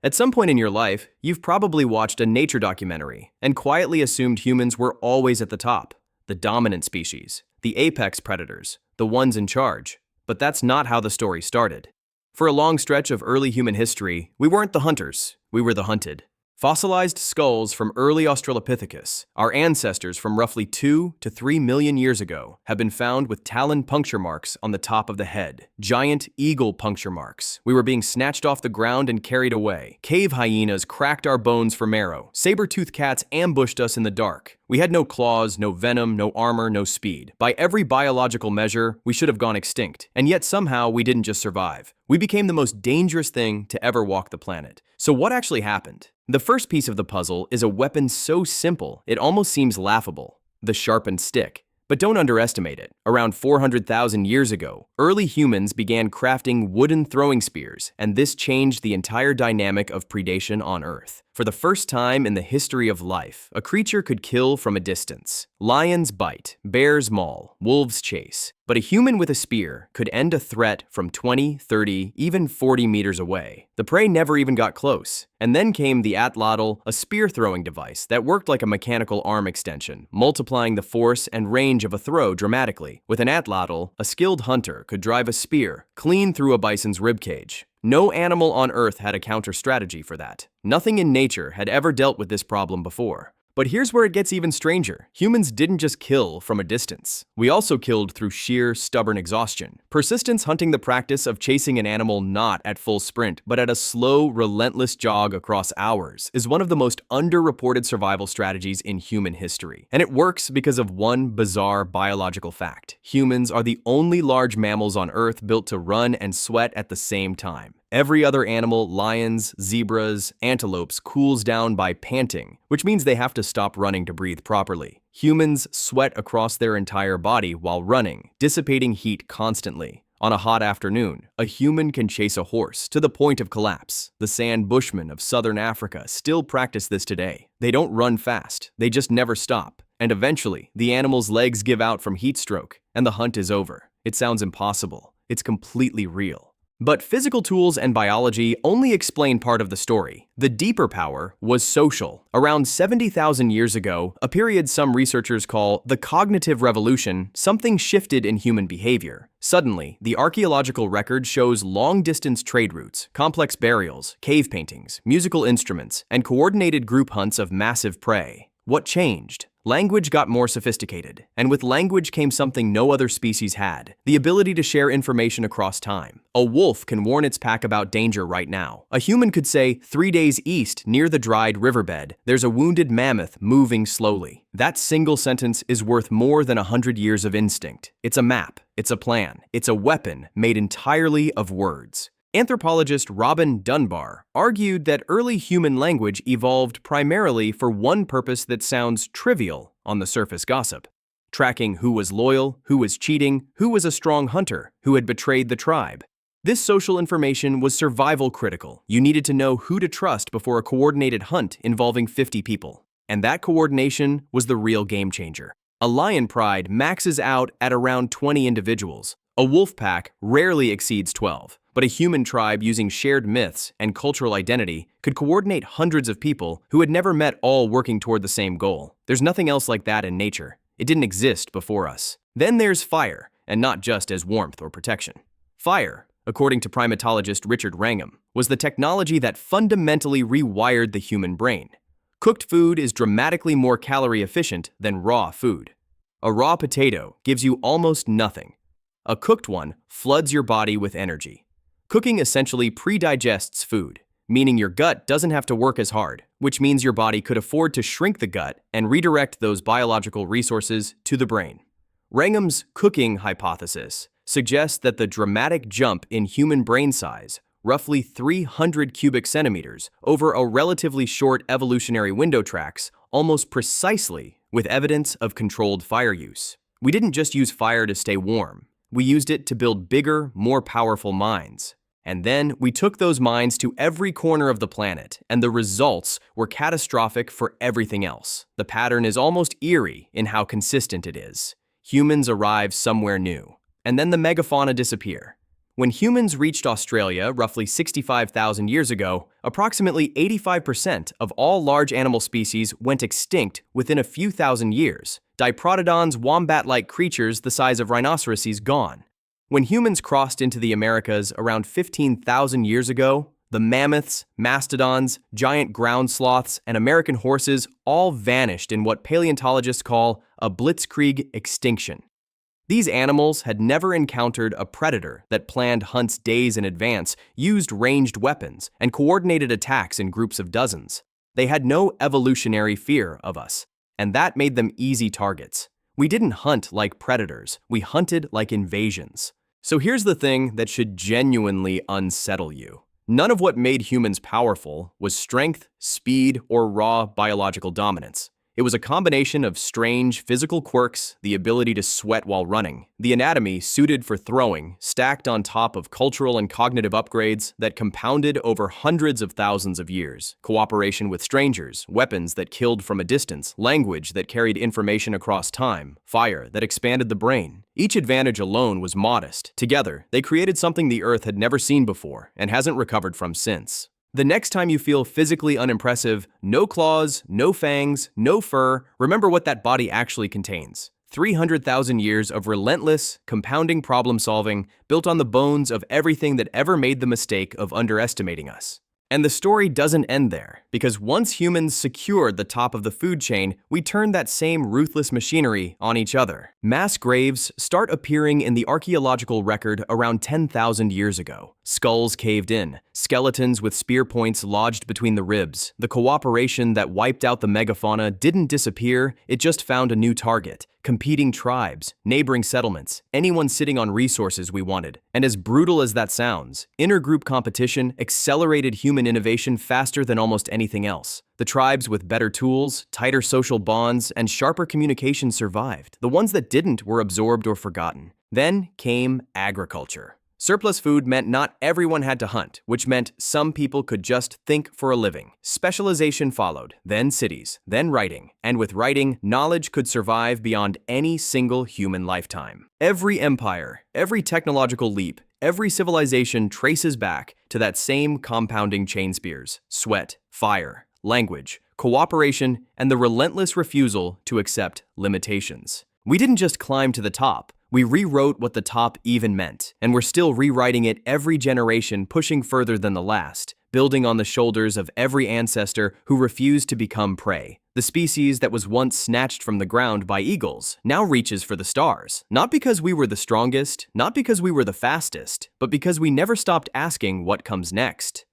At some point in your life, you've probably watched a nature documentary and quietly assumed humans were always at the top, the dominant species, the apex predators, the ones in charge. But that's not how the story started. For a long stretch of early human history, we weren't the hunters, we were the hunted. Fossilized skulls from early Australopithecus, our ancestors from roughly 2 to 3 million years ago, have been found with talon puncture marks on the top of the head. Giant eagle puncture marks. We were being snatched off the ground and carried away. Cave hyenas cracked our bones for marrow. Saber-toothed cats ambushed us in the dark. We had no claws, no venom, no armor, no speed. By every biological measure, we should have gone extinct. And yet somehow we didn't just survive. We became the most dangerous thing to ever walk the planet. So what actually happened? The first piece of the puzzle is a weapon so simple, it almost seems laughable: the sharpened stick. But don't underestimate it. Around 400,000 years ago, early humans began crafting wooden throwing spears, and this changed the entire dynamic of predation on Earth. For the first time in the history of life, a creature could kill from a distance. Lions bite, bears maul, wolves chase. But a human with a spear could end a threat from 20, 30, even 40 meters away. The prey never even got close. And then came the atlatl, a spear-throwing device that worked like a mechanical arm extension, multiplying the force and range of a throw dramatically. With an atlatl, a skilled hunter could drive a spear clean through a bison's ribcage. No animal on Earth had a counter-strategy for that. Nothing in nature had ever dealt with this problem before. But here's where it gets even stranger. Humans didn't just kill from a distance. We also killed through sheer, stubborn exhaustion. Persistence hunting, the practice of chasing an animal not at full sprint, but at a slow, relentless jog across hours, is one of the most underreported survival strategies in human history. And it works because of one bizarre biological fact. Humans are the only large mammals on Earth built to run and sweat at the same time. Every other animal, lions, zebras, antelopes, cools down by panting, which means they have to stop running to breathe properly. Humans sweat across their entire body while running, dissipating heat constantly. On a hot afternoon, a human can chase a horse to the point of collapse. The sand bushmen of southern Africa still practice this today. They don't run fast, they just never stop. And eventually, the animal's legs give out from heat stroke, and the hunt is over. It sounds impossible. It's completely real. But physical tools and biology only explain part of the story. The deeper power was social. Around 70,000 years ago, a period some researchers call the cognitive revolution, something shifted in human behavior. Suddenly, the archaeological record shows long-distance trade routes, complex burials, cave paintings, musical instruments, and coordinated group hunts of massive prey. What changed? Language got more sophisticated, and with language came something no other species had: the ability to share information across time. A wolf can warn its pack about danger right now. A human could say, 3 days east, near the dried riverbed, there's a wounded mammoth moving slowly. That single sentence is worth more than 100 years of instinct. It's a map, it's a plan, it's a weapon made entirely of words. Anthropologist Robin Dunbar argued that early human language evolved primarily for one purpose that sounds trivial on the surface: gossip. Tracking who was loyal, who was cheating, who was a strong hunter, who had betrayed the tribe. This social information was survival critical. You needed to know who to trust before a coordinated hunt involving 50 people. And that coordination was the real game changer. A lion pride maxes out at around 20 individuals. A wolf pack rarely exceeds 12. But a human tribe using shared myths and cultural identity could coordinate hundreds of people who had never met, all working toward the same goal. There's nothing else like that in nature. It didn't exist before us. Then there's fire, and not just as warmth or protection. Fire, according to primatologist Richard Wrangham, was the technology that fundamentally rewired the human brain. Cooked food is dramatically more calorie efficient than raw food. A raw potato gives you almost nothing. A cooked one floods your body with energy. Cooking essentially pre-digests food, meaning your gut doesn't have to work as hard, which means your body could afford to shrink the gut and redirect those biological resources to the brain. Wrangham's cooking hypothesis suggests that the dramatic jump in human brain size, roughly 300 cubic centimeters, over a relatively short evolutionary window, tracks almost precisely with evidence of controlled fire use. We didn't just use fire to stay warm. We used it to build bigger, more powerful minds. And then we took those minds to every corner of the planet, and the results were catastrophic for everything else. The pattern is almost eerie in how consistent it is. Humans arrive somewhere new, and then the megafauna disappear. When humans reached Australia roughly 65,000 years ago, approximately 85% of all large animal species went extinct within a few thousand years. Diprotodons, wombat-like creatures the size of rhinoceroses gone. When humans crossed into the Americas around 15,000 years ago, the mammoths, mastodons, giant ground sloths, and American horses all vanished in what paleontologists call a blitzkrieg extinction. These animals had never encountered a predator that planned hunts days in advance, used ranged weapons, and coordinated attacks in groups of dozens. They had no evolutionary fear of us, and that made them easy targets. We didn't hunt like predators, we hunted like invasions. So here's the thing that should genuinely unsettle you. None of what made humans powerful was strength, speed, or raw biological dominance. It was a combination of strange physical quirks, the ability to sweat while running, the anatomy suited for throwing, stacked on top of cultural and cognitive upgrades that compounded over hundreds of thousands of years, cooperation with strangers, weapons that killed from a distance, language that carried information across time, fire that expanded the brain. Each advantage alone was modest. Together, they created something the Earth had never seen before and hasn't recovered from since. The next time you feel physically unimpressive, no claws, no fangs, no fur, remember what that body actually contains. 300,000 years of relentless, compounding problem solving built on the bones of everything that ever made the mistake of underestimating us. And the story doesn't end there, because once humans secured the top of the food chain, we turned that same ruthless machinery on each other. Mass graves start appearing in the archaeological record around 10,000 years ago. Skulls caved in, skeletons with spear points lodged between the ribs. The cooperation that wiped out the megafauna didn't disappear, it just found a new target. Competing tribes, neighboring settlements, anyone sitting on resources we wanted. And as brutal as that sounds, intergroup competition accelerated human innovation faster than almost anything else. The tribes with better tools, tighter social bonds, and sharper communication survived. The ones that didn't were absorbed or forgotten. Then came agriculture. Surplus food meant not everyone had to hunt, which meant some people could just think for a living. Specialization followed, then cities, then writing. And with writing, knowledge could survive beyond any single human lifetime. Every empire, every technological leap, every civilization traces back to that same compounding chain spears: sweat, fire, language, cooperation, and the relentless refusal to accept limitations. We didn't just climb to the top. We rewrote what the top even meant, and we're still rewriting it every generation, pushing further than the last, building on the shoulders of every ancestor who refused to become prey. The species that was once snatched from the ground by eagles now reaches for the stars, not because we were the strongest, not because we were the fastest, but because we never stopped asking what comes next.